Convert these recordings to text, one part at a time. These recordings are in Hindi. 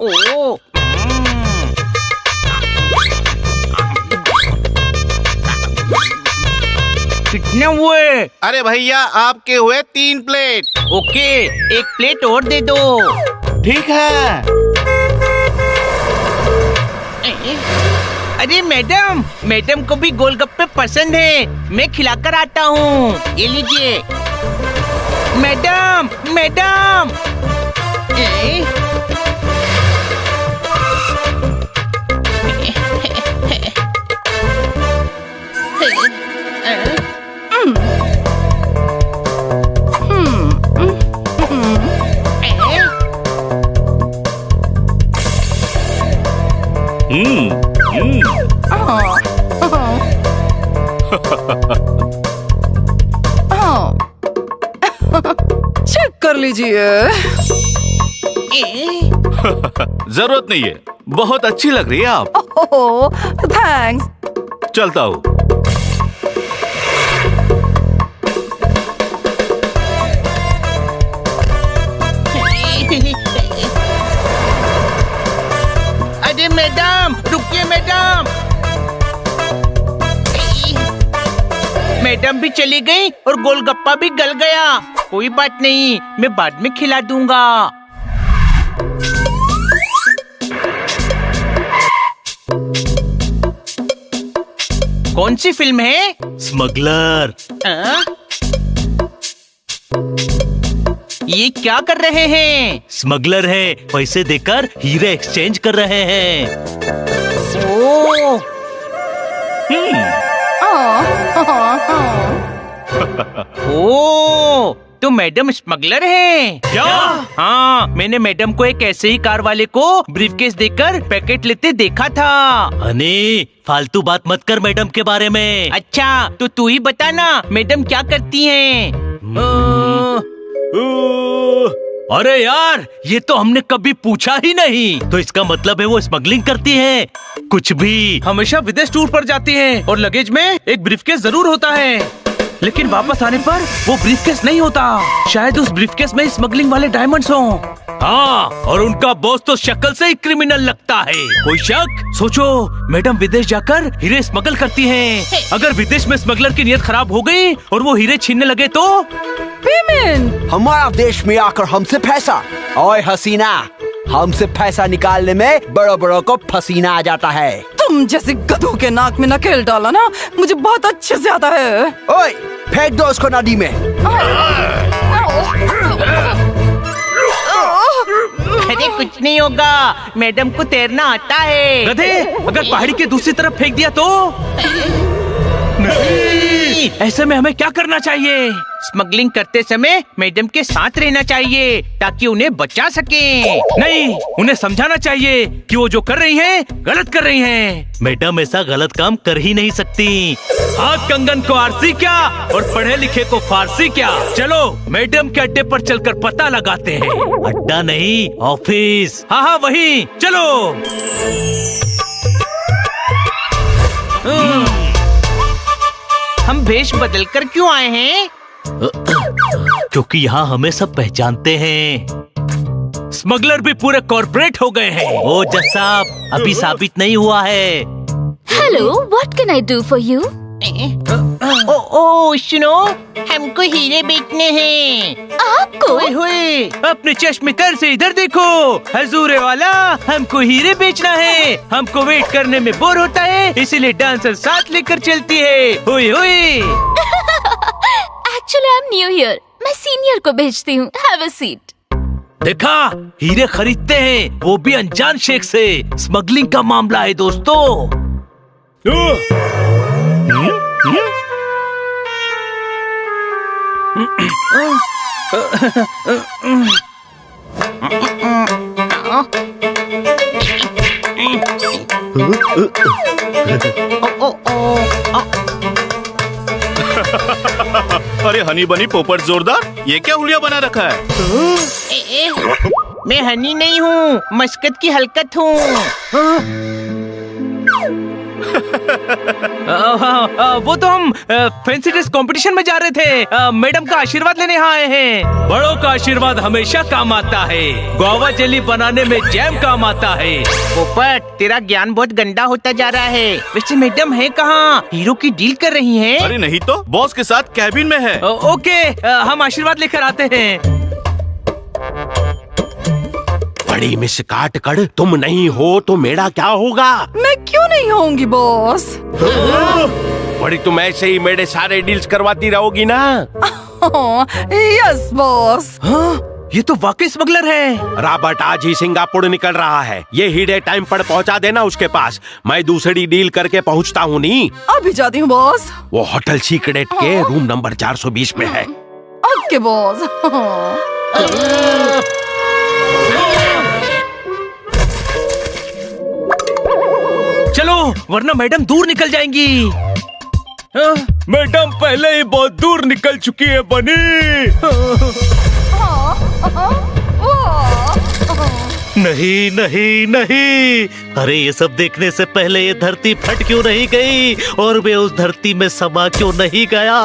ओ कितने हुए? अरे भैया आपके हुए 3 प्लेट। ओके, 1 प्लेट और दे दो। ठीक है। अरे मैडम को भी गोलगप्पे पसंद है, मैं खिलाकर आता हूँ। ये लीजिए। मैडम। चेक कर लीजिए। जरूरत नहीं है, बहुत अच्छी लग रही है आप। ओह, थैंक्स। चलता हूँ। अरे मैडम, रुकिए मैडम। मैडम भी चली गई और गोलगप्पा भी गल गया। कोई बात नहीं, मैं बाद में खिला दूंगा। कौन सी फिल्म है? स्मगलर। ये क्या कर रहे हैं? स्मगलर है, पैसे देकर हीरे एक्सचेंज कर रहे हैं। ओह, ओह, तो मैडम स्मगलर है क्या? हाँ, मैंने मैडम को एक ऐसे ही कार वाले को ब्रीफकेस देकर पैकेट लेते देखा था। हनी, फालतू बात मत कर मैडम के बारे में। अच्छा, तो तू ही बता ना, मैडम क्या करती हैं? अरे यार, ये तो हमने कभी पूछा ही नहीं। तो इसका मतलब है वो स्मगलिंग करती है? कुछ भी। हमेशा विदेश टूर पर जाती हैं और लगेज में एक ब्रीफकेस जरूर होता है, लेकिन वापस आने पर वो ब्रीफकेस नहीं होता। शायद उस ब्रीफकेस में स्मगलिंग वाले डायमंड्स हों। हाँ, और उनका बॉस तो शक्ल से ही क्रिमिनल लगता है। कोई शक? सोचो, मैडम विदेश जाकर हीरे स्मगल करती हैं। अगर विदेश में स्मगलर की नीयत खराब हो गई और वो हीरे छीनने लगे तो? पेमेंट। हमारा देश में आकर हमसे पैसा। ओए हसीना, हमसे पैसा निकालने में बड़ों बड़ों को पसीना आ जाता है। तुम जैसे गधों के नाक में नकेल डाला ना, मुझे बहुत अच्छे से आता है। ओए, फेंक दो उसको नदी में। अरे कुछ नहीं होगा, मैडम को तैरना आता है। गधे, अगर पहाड़ी के दूसरी तरफ फेंक दिया तो? नहीं, ऐसे में हमें क्या करना चाहिए? स्मगलिंग करते समय मैडम के साथ रहना चाहिए ताकि उन्हें बचा सके। नहीं, उन्हें समझाना चाहिए कि वो जो कर रही हैं, गलत कर रही हैं। मैडम ऐसा गलत काम कर ही नहीं सकती। हाथ कंगन को आरसी क्या और पढ़े लिखे को फारसी क्या। चलो मैडम के अड्डे पर चलकर पता लगाते हैं। अड्डा नहीं, ऑफिस। हाँ, वही चलो। हम भेष बदल कर क्यों आए हैं? क्योंकि यहाँ हमें सब पहचानते हैं। स्मगलर भी पूरे कॉर्पोरेट हो गए हैं। ओ जज साहब, अभी साबित नहीं हुआ है। Hello, what can I do for you? ओ सुनो, हमको हीरे बेचने हैं। आपको? ओए होए, अपने चश्मितर से इधर देखो। हजूरे वाला, हमको हीरे बेचना है। हमको वेट करने में बोर होता है, इसीलिए डांसर साथ लेकर चलती है। होए होए। Actually I am new here, मैं सीनियर को भेजती हूँ। Have a seat. देखा, हीरे खरीदते हैं, वो भी अनजान शेख से। स्मगलिंग का मामला है दोस्तों। अरे हनी बनी पोपट जोरदार, ये क्या हुलिया बना रखा है? मैं हनी नहीं हूँ, मस्कत की हलकत हूँ। वो तो हम फैंसी ड्रेस कंपटीशन में जा रहे थे। मैडम का आशीर्वाद लेने यहाँ आए हैं। बड़ों का आशीर्वाद हमेशा काम आता है। गुआवा जेली बनाने में जैम काम आता है। पोपट, तेरा ज्ञान बहुत गंदा होता जा रहा है। वैसे मैडम है कहाँ? हीरो की डील कर रही हैं। अरे नहीं तो, बॉस के साथ कैबिन में है। ओके, हम आशीर्वाद लेकर आते हैं। बड़ी मिस काटकड़, तुम नहीं हो तो मेरा क्या होगा? मैं क्यों नहीं होंगी बॉस? बड़ी, तुम ऐसे ही मेरे सारे डील्स करवाती रहोगी ना? Yes boss. ये तो वाकई स्मगलर है। रॉबर्ट आज ही सिंगापुर निकल रहा है। ये हीरे टाइम पर पहुंचा देना उसके पास। मैं दूसरी डील करके पहुंचता हूँ। नहीं, अभी जाती हूँ बॉस। वो होटल सीक्रेट के रूम नंबर 420 में है। Okay boss. चलो, वरना मैडम दूर निकल जाएंगी। मैडम पहले ही बहुत दूर निकल चुकी है बनी। नहीं नहीं नहीं, अरे ये सब देखने से पहले ये धरती फट क्यों नहीं गई और मैं उस धरती में समा क्यों नहीं गया?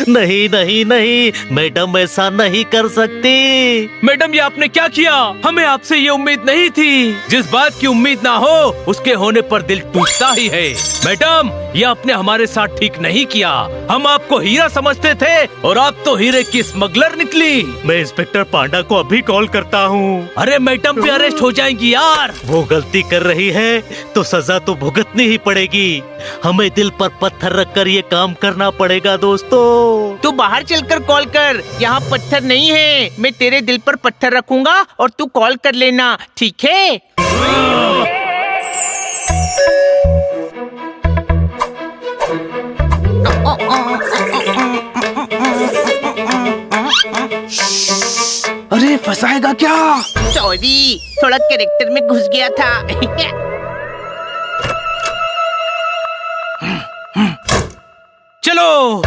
नहीं नहीं नहीं, मैडम ऐसा नहीं कर सकती। मैडम, ये आपने क्या किया? हमें आपसे ये उम्मीद नहीं थी। जिस बात की उम्मीद ना हो उसके होने पर दिल टूटता ही है। मैडम, ये आपने हमारे साथ ठीक नहीं किया। हम आपको हीरा समझते थे और आप तो हीरे की स्मगलर निकली। मैं इंस्पेक्टर पांडा को अभी कॉल करता हूँ। अरे मैडम भी अरेस्ट हो जाएंगी यार। वो गलती कर रही है तो सजा तो भुगतनी ही पड़ेगी। हमें दिल पर पत्थर रखकर ये काम करना पड़ेगा दोस्तों। तू बाहर चलकर कॉल कर, यहाँ पत्थर नहीं है। मैं तेरे दिल पर पत्थर रखूंगा और तू कॉल कर लेना, ठीक है? अरे फंसाएगा क्या? सॉरी, थोड़ा कैरेक्टर में घुस गया था। चलो।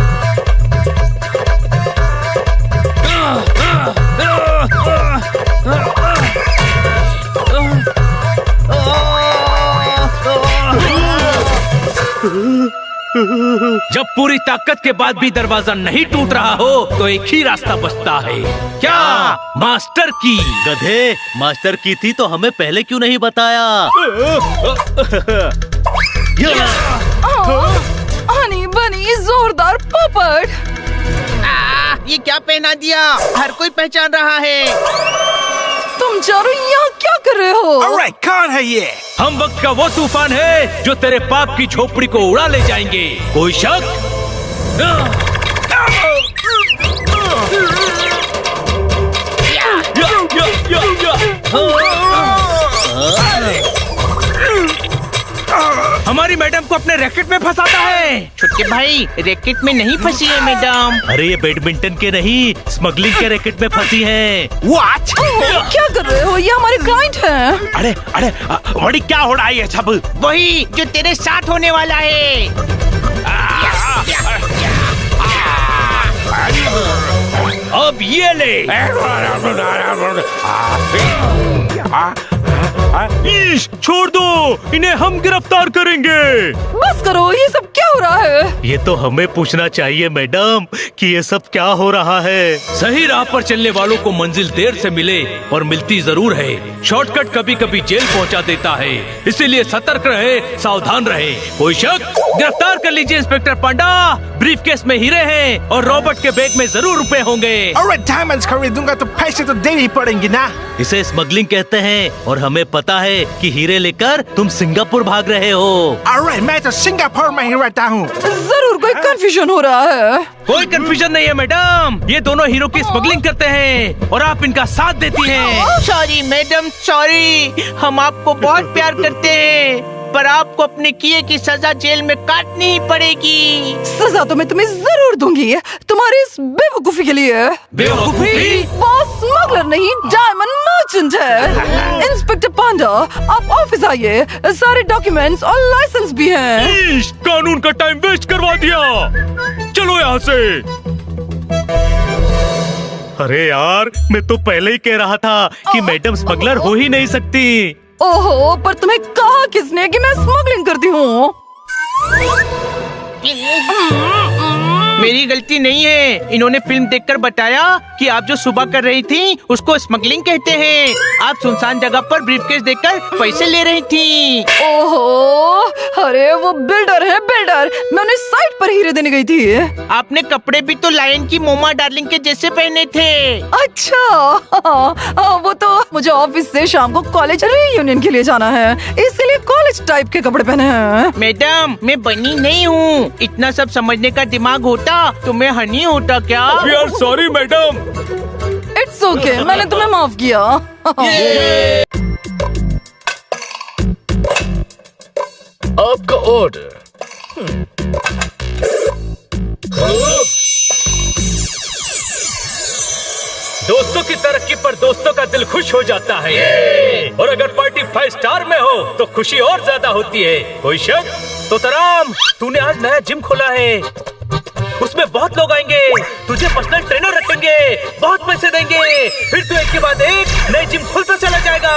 जब पूरी ताकत के बाद भी दरवाजा नहीं टूट रहा हो तो एक ही रास्ता बचता है। क्या? मास्टर की। गधे, मास्टर की थी तो हमें पहले क्यों नहीं बताया? हनी बनी जोरदार पोपट। ये क्या पहना दिया? हर कोई पहचान रहा है। तुम चारों यहाँ क्या कर रहे हो? अरे कौन है ये? हम वक्त का वो तूफान है जो तेरे पाप की झोपड़ी को उड़ा ले जाएंगे। कोई शक? हमारी मैडम को अपने रैकेट में फंसाता है। छोटे भाई, रैकेट में नहीं फंसी है मैडम। अरे ये बैडमिंटन के नहीं, स्मगलिंग के रैकेट में फंसी है। What? क्या कर रहे हो? ये हमारे क्लाइंट हैं। अरे अरे, बड़ी क्या हो रहा है ये सब? वही जो तेरे साथ होने वाला है। अब ये ले। छोड़ दो, इन्हें हम गिरफ्तार करेंगे। बस करो, ये सब क्या हो रहा है? ये तो हमें पूछना चाहिए मैडम कि ये सब क्या हो रहा है। सही राह पर चलने वालों को मंजिल देर से मिले और मिलती जरूर है। शॉर्टकट कभी कभी जेल पहुंचा देता है, इसीलिए सतर्क रहे, सावधान रहे। कोई शक? गिरफ्तार कर लीजिए इंस्पेक्टर पांडा। ब्रीफ केस में हीरे हैं और रॉबर्ट के बैग में जरूर रुपए होंगे। अरे डायमंड्स खरीदूंगा तो पैसे तो देने ही पड़ेंगे ना। इसे स्मगलिंग कहते हैं और हमें पता है कि हीरे लेकर तुम सिंगापुर भाग रहे हो। अरे मैं तो सिंगापुर में ही रहता हूँ। जरूर कोई कंफ्यूजन हो रहा है। कोई कंफ्यूजन नहीं है मैडम, ये दोनों हीरो की स्मगलिंग करते हैं और आप इनका साथ देती हैं। Sorry madam, sorry. हम आपको बहुत प्यार करते हैं, पर आपको अपने किए की सजा जेल में काटनी ही पड़ेगी। सजा तो मैं तुम्हें जरूर दूंगी, तुम्हारी इस बेवकूफी के लिए। बेवकूफी? बॉस स्मगलर नहीं, डायमंड मर्चेंट है। इंस्पेक्टर पांडा, आप ऑफिस आइए, सारे डॉक्यूमेंट्स और लाइसेंस भी हैं। कानून का टाइम वेस्ट करवा दिया। चलो यहाँ से। अरे यार, मैं तो पहले ही कह रहा था कि मैडम स्मगलर हो ही नहीं सकती। ओहो, पर तुम्हें कहा किसने कि मैं स्मगलिंग करती हूँ? मेरी गलती नहीं है। इन्होंने फिल्म देखकर बताया कि आप जो सुबह कर रही थी उसको स्मगलिंग कहते हैं। आप सुनसान जगह पर ब्रीफकेस देकर पैसे ले रही थी। ओहो, अरे वो बिल्डर है बिल्डर। मैं उन्हें साइट पर हीरे देने गई थी। आपने कपड़े भी तो लायन की मोमा डार्लिंग के जैसे पहने थे। अच्छा, वो तो मुझे ऑफिस से शाम को कॉलेज रीयूनियन के लिए जाना है, इसलिए कॉलेज टाइप के कपड़े पहने हैं। मैडम, मैं बनी नहीं हूँ। इतना सब समझने का दिमाग होता तो मैं हनी होता क्या? We are sorry madam. It's okay, मैंने तुम्हें माफ किया। आपका ऑर्डर। दोस्तों की तरक्की पर दोस्तों का दिल खुश हो जाता है, और अगर पार्टी 5 स्टार में हो तो खुशी और ज्यादा होती है। कोई शक? तो तराम, तूने आज नया जिम खोला है, उसमें बहुत लोग आएंगे, तुझे पर्सनल ट्रेनर रखेंगे, बहुत पैसे देंगे, फिर तू एक के बाद एक नई जिम खोलता चला जाएगा।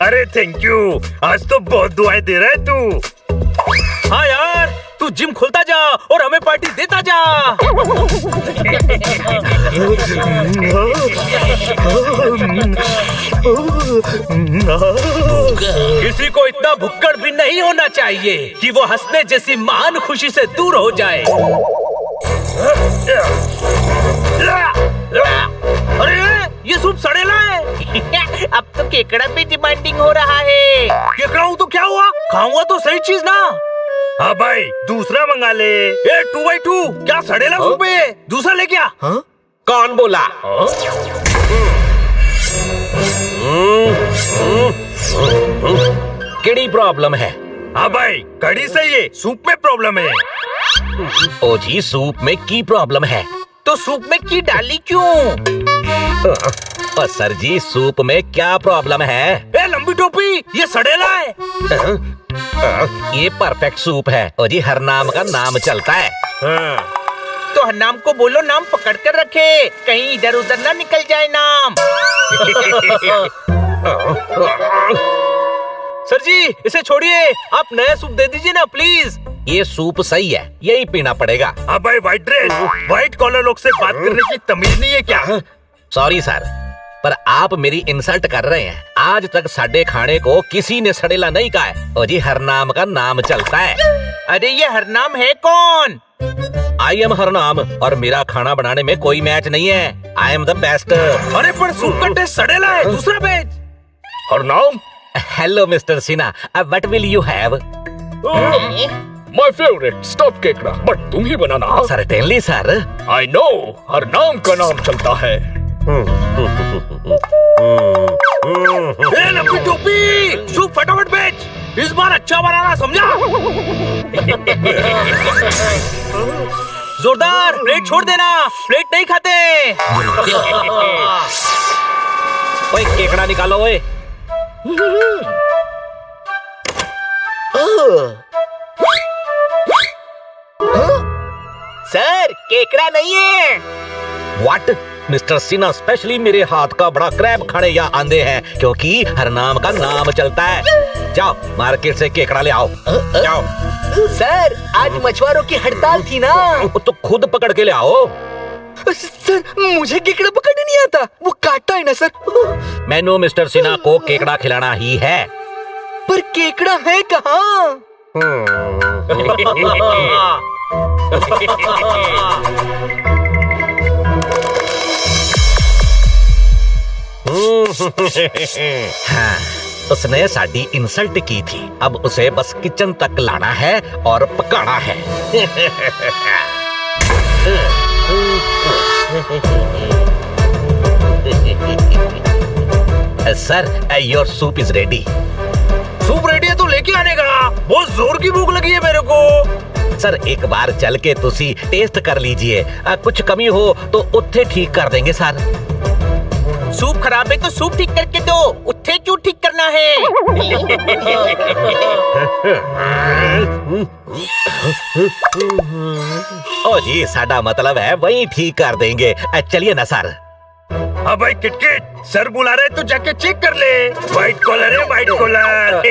अरे थैंक यू, आज तो बहुत दुआएं दे रहा है तू। हाँ यार, तू जिम खोलता जा और हमें पार्टी देता जा। किसी को इतना भुक्कड़ भी नहीं होना चाहिए कि वो हंसने जैसी महान खुशी से दूर हो जाए। अरे ये सूप सड़ेला है। अब तो केकड़ा भी डिमांडिंग हो रहा है। केकड़ा हूँ तो क्या हुआ, खाऊंगा तो सही चीज ना। हाँ भाई, दूसरा मंगा ले। 2x2 क्या सड़ेला सूप है, दूसरा ले क्या? कौन बोला? केड़ी प्रॉब्लम है? हाँ भाई, कड़ी सही है, सूप में प्रॉब्लम है। ओ जी, सूप में की प्रॉब्लम है? तो सूप में की डाली क्यों? और सर जी, सूप में क्या प्रॉब्लम है? ए लंबी टोपी, ये सड़ेला है। ये परफेक्ट सूप है। ओ जी, हर नाम का नाम चलता है। तो नाम को बोलो, नाम पकड़ कर रखे, कहीं इधर उधर ना निकल जाए नाम। सर जी, इसे छोड़िए, आप नया सूप दे दीजिए ना प्लीज। ये सूप सही है, यही पीना पड़ेगा। हाँ भाई, व्हाइट ड्रेस, व्हाइट कॉलर लोग से बात करने की तमीज नहीं है क्या? सॉरी सर, पर आप मेरी इंसल्ट कर रहे हैं। आज तक साडे खाने को किसी ने सड़ेला नहीं कहा है। ओ जी, हर नाम का नाम चलता है। अरे ये हरनाम है कौन? आई एम हरनाम, और मेरा खाना बनाने में कोई मैच नहीं है। I am the best. अरे पर सूप का टेस्ट सड़ेला है, दूसरा page. Harnam, hello mister Sinha, what will you have? My favourite stuff केकड़ा, बट तुम ही बनाना। Certainly sir. I know, Harnam का नाम चलता है। ए लंबी टोपी, सूप फटाफट बेच, इस बार अच्छा बनाना, समझा? जोरदार, प्लेट छोड़ देना, प्लेट नहीं खाते। ओए केकड़ा निकालो ओए। सर, केकड़ा नहीं है। व्हाट? मिस्टर सिन्हा स्पेशली मेरे हाथ का बड़ा क्रैब खाने यहाँ आंदे हैं, क्योंकि हर नाम का नाम चलता है। जाओ मार्केट से केकड़ा ले आओ। जाओ। सर, आज मछुआरों की हड़ताल थी ना। तो खुद पकड़ के ले आओ। सर, मुझे केकड़ा पकड़ने नहीं आता, वो काटता है ना सर। मैंने मिस्टर सिन्हा को केकड़ा खिलाना ही है। पर केकड़ा है कहाँ? हाँ, उसने साडी इंसल्ट की थी, अब उसे बस किचन तक लाना है और पकाना है। Sir, your soup is ready. Soup ready है तो लेके आने का, बहुत जोर की भूख लगी है मेरे को। सर, एक बार चल के तुसी टेस्ट कर लीजिए, कुछ कमी हो तो उत्थे ठीक कर देंगे सर। सूप खराब है तो सूप ठीक करके दो, उत्थे क्यों ठीक करना है? ओ जी, साडा मतलब है वही ठीक कर देंगे। चलिए ना सर। हाँ भाई किटकिट, सर बुला रहे तो जाके चेक कर ले। व्हाइट कॉलर है, व्हाइट कॉलर।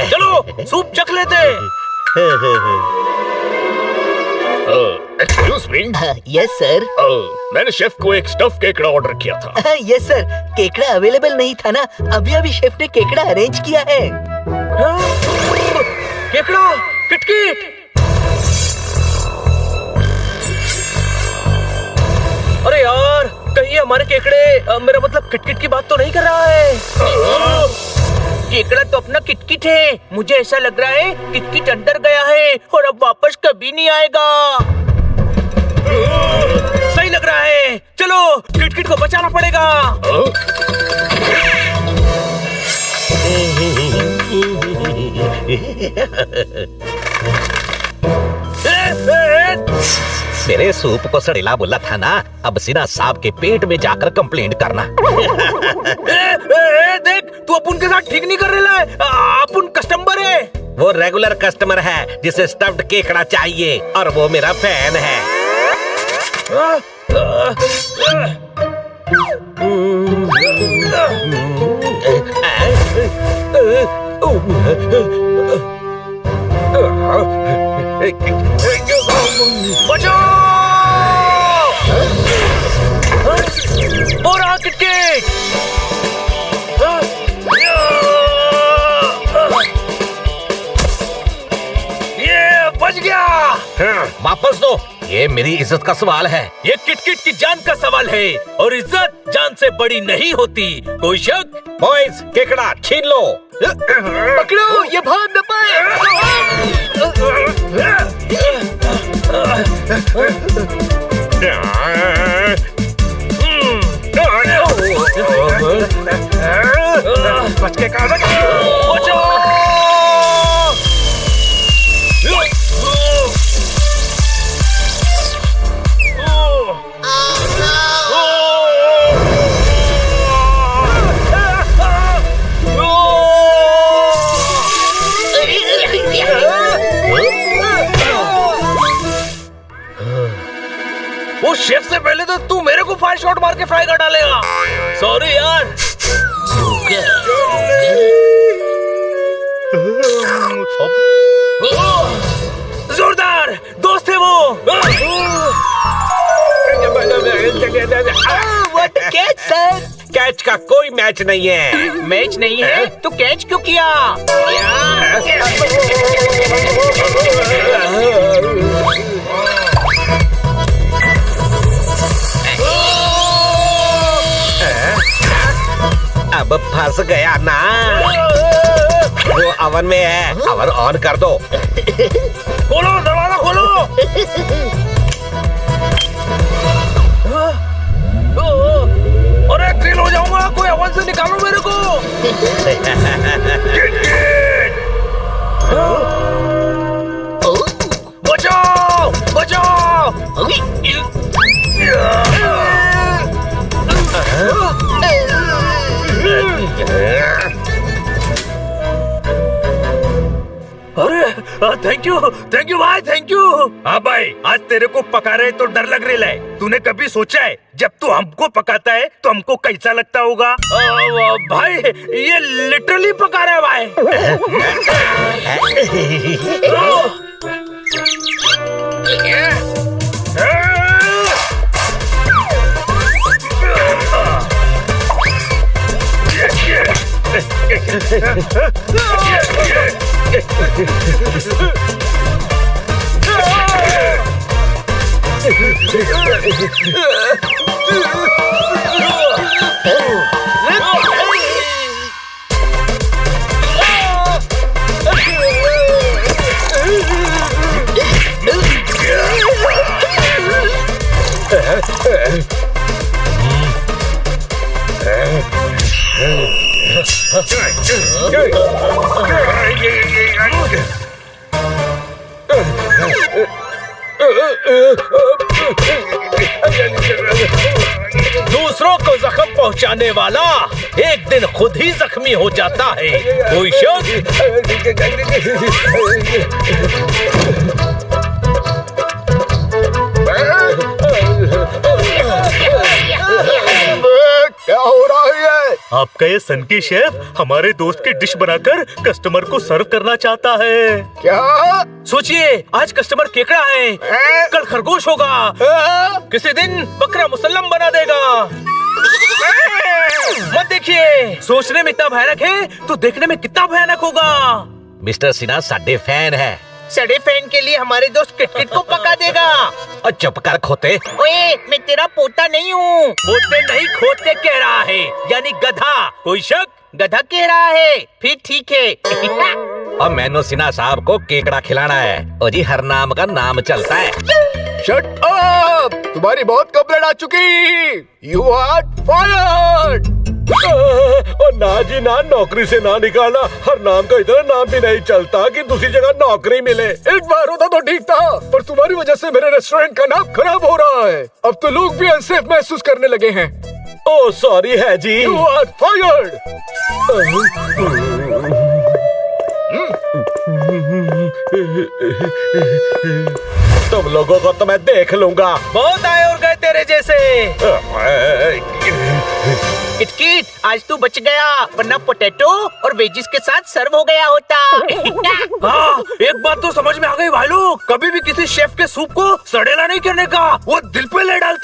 चलो सूप चख लेते। Excuse me. Yes sir. मैंने शेफ को एक स्टफ केकड़ा ऑर्डर किया था। यस सर, केकड़ा अवेलेबल नहीं था ना, अभी अभी शेफ ने केकड़ा अरेंज किया है। केकड़ा किटकिट। अरे यार, कहीं हमारे केकड़े, मेरा मतलब किटकिट की बात तो नहीं कर रहा है। केकड़ा तो अपना किटकिट है। मुझे ऐसा लग रहा है किटकिट अंदर गया है और अब वापस कभी नहीं आएगा। सही लग रहा है, चलो किटकिट को बचाना पड़ेगा। मेरे सूप को सड़ेला बोला था ना, अब सिन्हा साहब के पेट में जाकर कंप्लेंट करना। देख, तू अपुन के साथ ठीक नहीं कर रहा है। अपुन कस्टमर है। वो रेगुलर कस्टमर है जिसे स्टफ्ड केकड़ा चाहिए और वो मेरा फैन है। बोरा किटकिट। ये बच गया। वापस दो, ये मेरी इज्जत का सवाल है। ये किटकिट की जान का सवाल है और इज्जत जान से बड़ी नहीं होती। कोई शक? बॉयज, केकड़ा छीन लो। पकड़ो, ये भाग न पाए। बच के कहा वो शेफ से पहले तो तू मेरे को 5 शॉट मार के फ्राई कर डालेगा। सॉरी यार। जोरदार दोस्त है वो। What catch sir? कैच का कोई मैच नहीं है। मैच नहीं है तो कैच क्यों किया? अब फंस गया ना। वो अवन में है, अवन ऑन कर दो। खोलो दरवाजा खोलो। अरे ग्रिल हो जाऊंगा, कोई अवन से निकालो मेरे को। बचाओ बचाओ। अरे थैंक यू भाई, थैंक यू। हाँ भाई, आज तेरे को पका रहे तो डर लग रहा है। तूने कभी सोचा है जब तू हमको पकाता है तो हमको कैसा लगता होगा? भाई ये लिटरली पका रहा है भाई। दूसरों को जख्म पहुंचाने वाला एक दिन खुद ही जख्मी हो जाता है। कोई शक? आपका ये सनकी शेफ हमारे दोस्त की डिश बनाकर कस्टमर को सर्व करना चाहता है। क्या? सोचिए, आज कस्टमर केकड़ा है, कल खरगोश होगा, किसी दिन बकरा मुसल्लम बना देगा। मत देखिए, सोचने में इतना भयानक है तो देखने में कितना भयानक होगा। मिस्टर सिन्हा साडे फैन है। सड़े फैन के लिए हमारे दोस्त किटकिट को पका देगा। और चुप कर खोते। ओए, मैं तेरा पोता नहीं हूँ। पोते नहीं खोते कह रहा है, यानी गधा। कोई शक? गधा कह रहा है, फिर ठीक है। और मैंने सिन्हा साहब को केकड़ा खिलाना है और जी हर नाम का नाम चलता है। Shut up! तुम्हारी बहुत कंप्लेंट आ चुकी। You are fired. और ना जी ना, नौकरी से ना निकालना। हर नाम का इतना नाम भी नहीं चलता कि दूसरी जगह नौकरी मिले। एक बार होता तो ठीक था, पर तुम्हारी वजह से मेरे रेस्टोरेंट का नाम खराब हो रहा है। अब तो लोग भी अनसेफ महसूस करने लगे हैं। ओह सॉरी है जी। You are fired. तुम लोगों को तो मैं देख लूंगा। बहुत आए और गए तेरे जैसे। किटकिट, आज तू बच गया, वरना पोटैटो और वेजिस के साथ सर्व हो गया होता। हाँ, एक बात तो समझ में आ गई भालू, कभी भी किसी शेफ के सूप को सड़ेला नहीं करने का, वो दिल पे ले डालता।